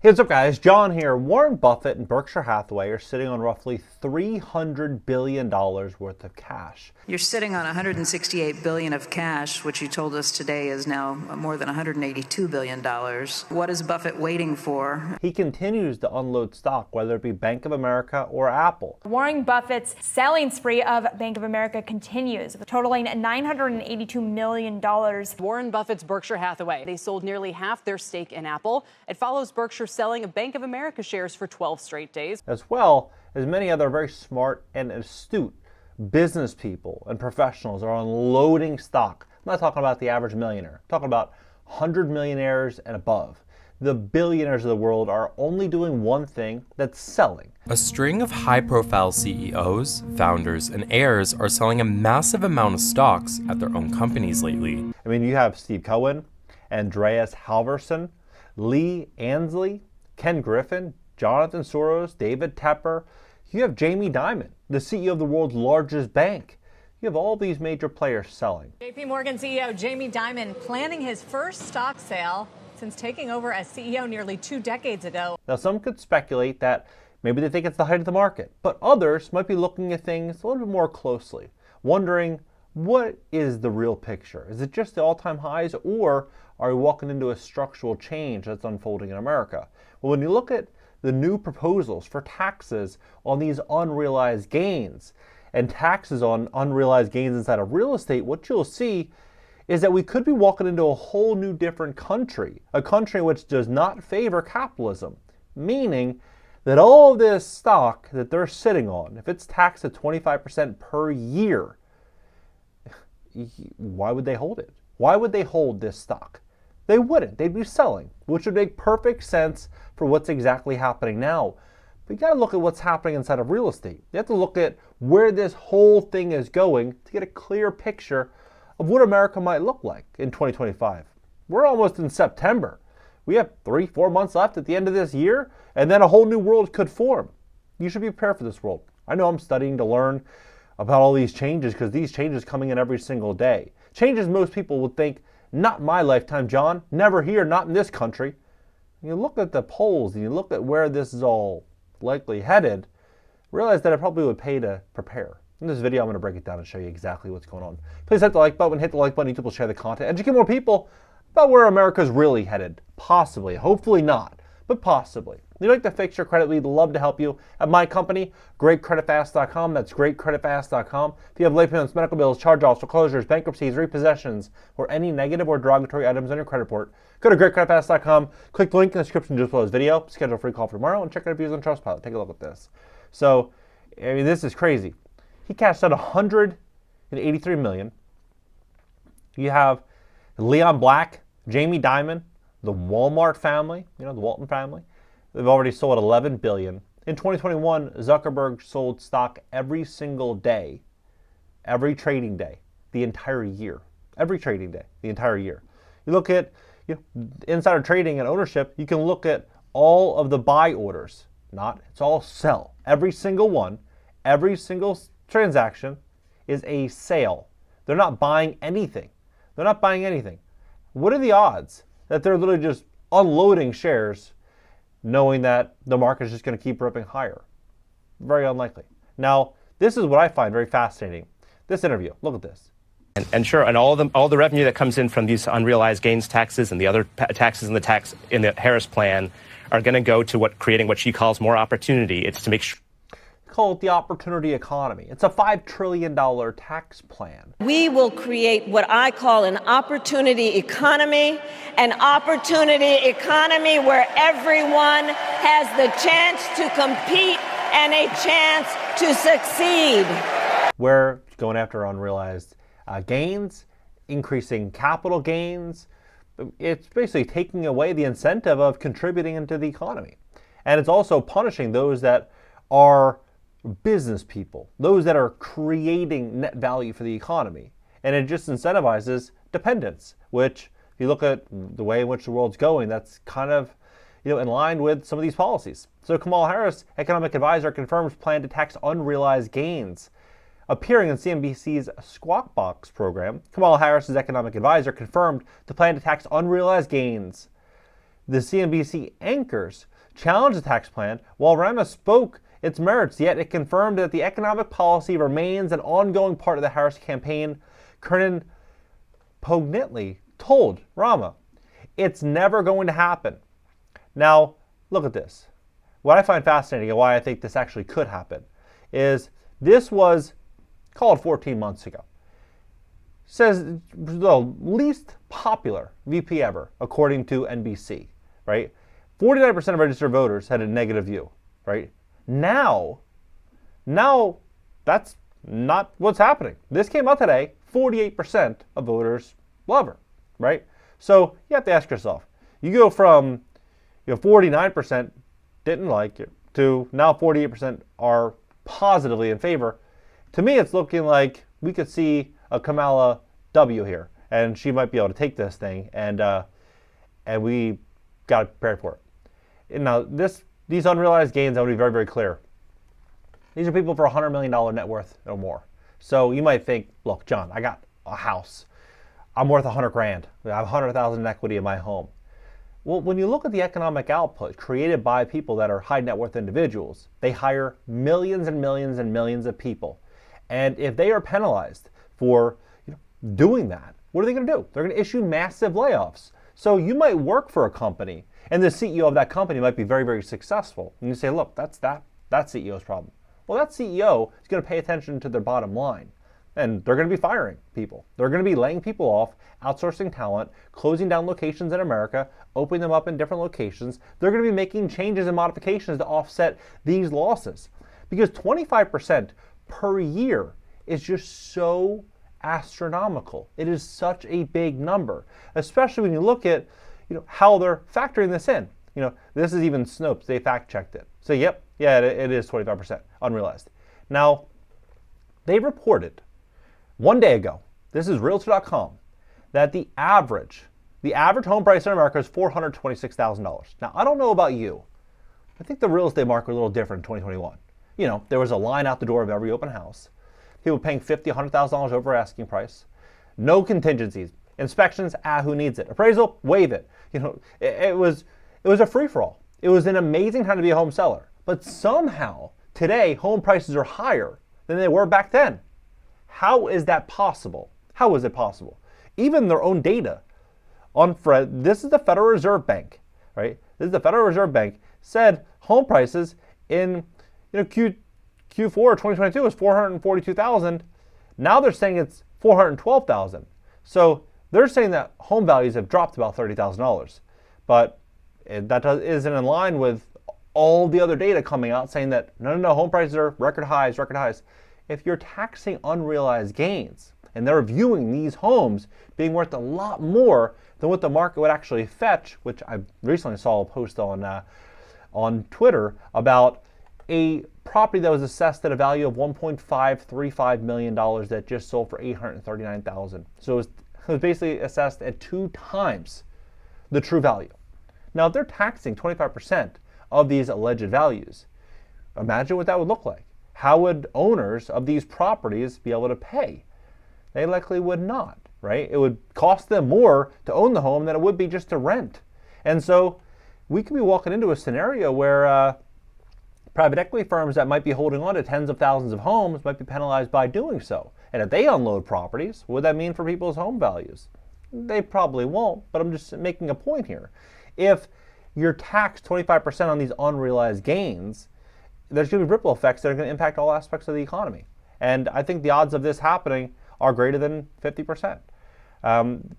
Hey, what's up guys? John here. Warren Buffett and Berkshire Hathaway are sitting on roughly $300 billion worth of cash. You're sitting on $168 billion of cash, which you told us today is now more than $182 billion. What is Buffett waiting for? He continues to unload stock, whether it be Bank of America or Apple. Warren Buffett's selling spree of Bank of America continues, totaling $982 million. Warren Buffett's Berkshire Hathaway. They sold nearly half their stake in Apple. It follows Berkshire selling of Bank of America shares for 12 straight days. As well as many other very smart and astute business people and professionals are unloading stock. I'm not talking about the average millionaire. I'm talking about 100 millionaires and above. The billionaires of the world are only doing one thing, that's selling. A string of high-profile CEOs, founders, and heirs are selling a massive amount of stocks at their own companies lately. I mean, you have Steve Cohen, Andreas Halvorson, Lee Ansley, Ken Griffin, Jonathan Soros, David Tepper. You have Jamie Dimon, the CEO of the world's largest bank. You have all these major players selling. JP Morgan CEO Jamie Dimon planning his first stock sale since taking over as CEO nearly 2 decades ago. Now, some could speculate that maybe they think it's the height of the market, but others might be looking at things a little bit more closely, wondering what is the real picture? Is it just the all-time highs, or are we walking into a structural change that's unfolding in America? Well, when you look at the new proposals for taxes on these unrealized gains and taxes on unrealized gains inside of real estate, what you'll see is that we could be walking into a whole new different country, a country which does not favor capitalism, meaning that all this stock that they're sitting on, if it's taxed at 25% per year, why would they hold it? Why would they hold this stock? They wouldn't. They'd be selling, which would make perfect sense for what's exactly happening now. But you got to look at what's happening inside of real estate. You have to look at where this whole thing is going to get a clear picture of what America might look like in 2025. We're almost in September. We have 3-4 months left at the end of this year, and then a whole new world could form. You should be prepared for this world. I know I'm studying to learn about all these changes because these changes coming in every single day. Changes most people would think, not my lifetime, John, never here, not in this country. You look at the polls and you look at where this is all likely headed, realize that it probably would pay to prepare. In this video, I'm going to break it down and show you exactly what's going on. Please hit the like button, YouTube will share the content, educate more people about where America's really headed. Possibly, hopefully not, but possibly. If you'd like to fix your credit, we'd love to help you at my company, GreatCreditFast.com. That's GreatCreditFast.com. If you have late payments, medical bills, charge-offs, foreclosures, bankruptcies, repossessions, or any negative or derogatory items on your credit report, go to GreatCreditFast.com. Click the link in the description just below this video. Schedule a free call for tomorrow and check out reviews on Trustpilot. Take a look at this. So, I mean, this is crazy. He cashed out $183 million. You have Leon Black, Jamie Dimon, the Walmart family, the Walton family. They've already sold $11 billion. In 2021, Zuckerberg sold stock every single day, every trading day, the entire year. Every trading day, the entire year. You look at insider trading and ownership, you can look at all of the buy orders. It's all sell. Every single one, every single transaction is a sale. They're not buying anything. They're not buying anything. What are the odds that they're literally just unloading shares knowing that the market is just going to keep ripping higher? Very unlikely. Now, this is what I find very fascinating. This interview, look at this. And sure, and all the revenue that comes in from these unrealized gains taxes and the other taxes in the Harris plan are going to go to creating what she calls more opportunity. It's to make sure. Call it the opportunity economy. It's a $5 trillion tax plan. We will create what I call an opportunity economy where everyone has the chance to compete and a chance to succeed. We're going after unrealized gains, increasing capital gains. It's basically taking away the incentive of contributing into the economy. And it's also punishing those that are business people, those that are creating net value for the economy. And it just incentivizes dependence, which if you look at the way in which the world's going, that's kind of in line with some of these policies. So Kamala Harris, economic advisor, confirms plan to tax unrealized gains. Appearing in CNBC's Squawk Box program, Kamala Harris's economic advisor confirmed the plan to tax unrealized gains. The CNBC anchors challenged the tax plan while Rama spoke its merits, yet it confirmed that the economic policy remains an ongoing part of the Harris campaign. Kernan poignantly told Rama, it's never going to happen. Now, look at this. What I find fascinating and why I think this actually could happen is this was called 14 months ago. Says the least popular VP ever, according to NBC, right? 49% of registered voters had a negative view, right? Now that's not what's happening. This came out today, 48% of voters love her, right? So you have to ask yourself, you go from 49% didn't like it to now 48% are positively in favor. To me, it's looking like we could see a Kamala W here, and she might be able to take this thing, and we got to prepare for it. And now, these unrealized gains, I want to be very, very clear. These are people for $100 million net worth or more. So you might think, look, John, I got a house. I'm worth $100,000. I have $100,000 in equity in my home. Well, when you look at the economic output created by people that are high net worth individuals, they hire millions and millions and millions of people. And if they are penalized for doing that, what are they going to do? They're going to issue massive layoffs. So you might work for a company, and the CEO of that company might be very, very successful. And you say, look, that's that CEO's problem. Well, that CEO is going to pay attention to their bottom line. And they're going to be firing people. They're going to be laying people off, outsourcing talent, closing down locations in America, opening them up in different locations. They're going to be making changes and modifications to offset these losses. Because 25% per year is just so astronomical. It is such a big number, especially when you look at how they're factoring this in. This is even Snopes. They fact-checked it. So it is 25% unrealized. Now, they reported 1 day ago, this is Realtor.com, that the average home price in America is $426,000. Now, I don't know about you. I think the real estate market was a little different in 2021. There was a line out the door of every open house. People paying $50,000, $100,000 over asking price. No contingencies. Inspections, who needs it? Appraisal, waive it. It was a free-for-all. It was an amazing time to be a home seller. But somehow, today, home prices are higher than they were back then. How is that possible? How is it possible? Even their own data this is the Federal Reserve Bank, right? This is the Federal Reserve Bank said home prices in Q4 2022 was $442,000. Now they're saying it's $412,000. So they're saying that home values have dropped about $30,000. But that isn't in line with all the other data coming out saying that no, home prices are record highs. If you're taxing unrealized gains and they're viewing these homes being worth a lot more than what the market would actually fetch, which I recently saw a post on Twitter about a property that was assessed at a value of $1.535 million that just sold for $839,000. So it was basically assessed at 2 times the true value. Now, if they're taxing 25% of these alleged values, imagine what that would look like. How would owners of these properties be able to pay? They likely would not, right? It would cost them more to own the home than it would be just to rent. And so we could be walking into a scenario where private equity firms that might be holding on to tens of thousands of homes might be penalized by doing so. And if they unload properties, what would that mean for people's home values? They probably won't, but I'm just making a point here. If you're taxed 25% on these unrealized gains, there's going to be ripple effects that are going to impact all aspects of the economy. And I think the odds of this happening are greater than 50%.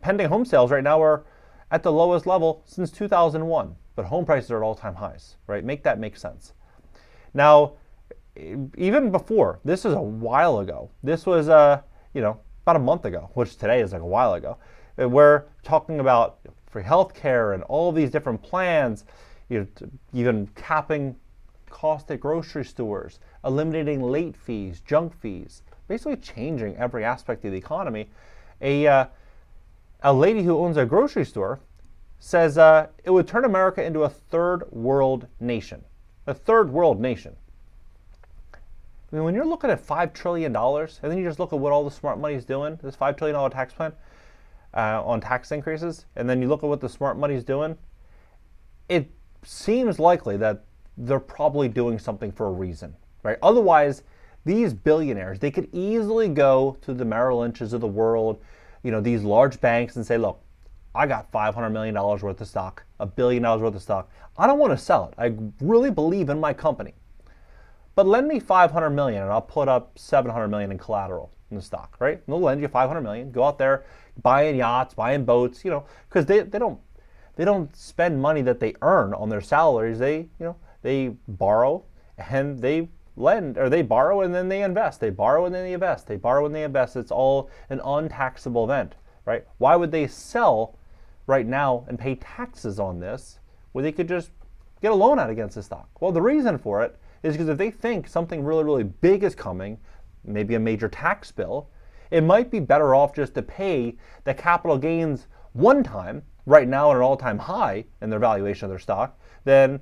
Pending home sales right now are at the lowest level since 2001, but home prices are at all-time highs, right? Make that make sense. Now, even before, this is a while ago. This was, about a month ago, which today is like a while ago. We're talking about free health care and all these different plans, even capping cost at grocery stores, eliminating late fees, junk fees, basically changing every aspect of the economy. A lady who owns a grocery store says it would turn America into a third world nation. A third world nation. I mean, when you're looking at $5 trillion, and then you just look at what all the smart money is doing, this $5 trillion tax plan on tax increases, and then you look at what the smart money is doing, it seems likely that they're probably doing something for a reason, right? Otherwise, these billionaires, they could easily go to the Merrill Lynches of the world, these large banks, and say, look, I got $500 million worth of stock, $1 billion worth of stock. I don't want to sell it. I really believe in my company. But lend me $500 million and I'll put up $700 million in collateral in the stock, right? And they'll lend you $500 million. Go out there, buying yachts, buying boats, because they don't spend money that they earn on their salaries. They borrow and they lend, or they borrow and then they invest. They borrow and then they invest. They borrow and they invest. It's all an untaxable event, right? Why would they sell right now and pay taxes on this where they could just get a loan out against the stock? Well, the reason for it is because if they think something really, really big is coming, maybe a major tax bill, it might be better off just to pay the capital gains one time, right now at an all-time high in their valuation of their stock, than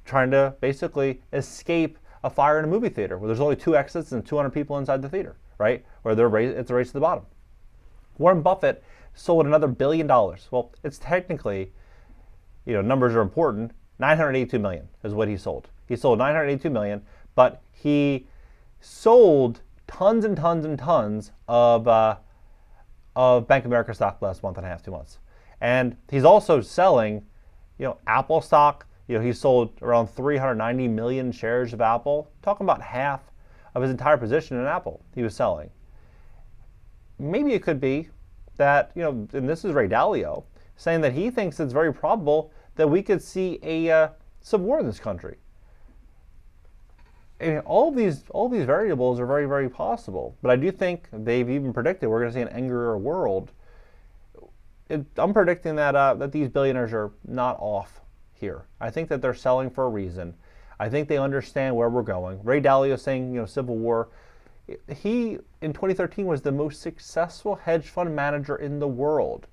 trying to basically escape a fire in a movie theater where there's only 2 exits and 200 people inside the theater, right? Where it's a race to the bottom. Warren Buffett sold another $1 billion. Well, it's technically, numbers are important. 982 million is what he sold. He sold 982 million, but he sold tons and tons and tons of Bank of America stock the last month and a half, 2 months. And he's also selling, Apple stock. He sold around 390 million shares of Apple, talking about half of his entire position in Apple he was selling. Maybe it could be that, and this is Ray Dalio, saying that he thinks it's very probable that we could see a civil war in this country. I mean, all these variables are very, very possible. But I do think they've even predicted we're going to see an angrier world. I'm predicting that these billionaires are not off here. I think that they're selling for a reason. I think they understand where we're going. Ray Dalio saying, civil war. He, in 2013, was the most successful hedge fund manager in the world.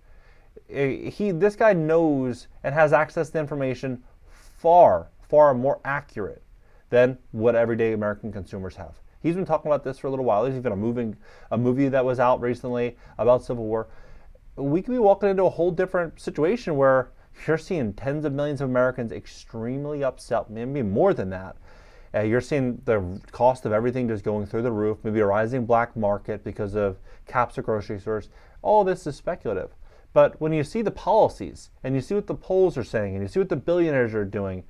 This guy knows and has access to information far, far more accurate than what everyday American consumers have. He's been talking about this for a little while. There's even a movie that was out recently about civil war. We could be walking into a whole different situation where you're seeing tens of millions of Americans extremely upset, maybe more than that. You're seeing the cost of everything just going through the roof, maybe a rising black market because of caps at grocery stores. All this is speculative. But when you see the policies and you see what the polls are saying and you see what the billionaires are doing,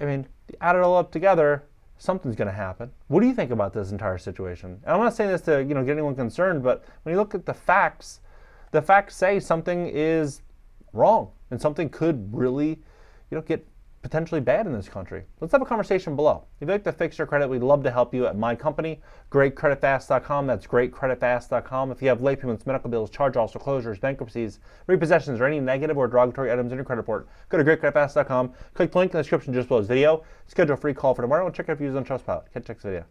I mean, add it all up together, something's going to happen. What do you think about this entire situation? And I'm not saying this to get anyone concerned, but when you look at the facts say something is wrong and something could really get potentially bad in this country. Let's have a conversation below. If you'd like to fix your credit, we'd love to help you at my company, greatcreditfast.com. That's greatcreditfast.com. If you have late payments, medical bills, charge-offs, foreclosures, bankruptcies, repossessions, or any negative or derogatory items in your credit report, go to greatcreditfast.com. Click the link in the description just below this video. Schedule a free call for tomorrow and check out reviews on Trustpilot. Catch you next video.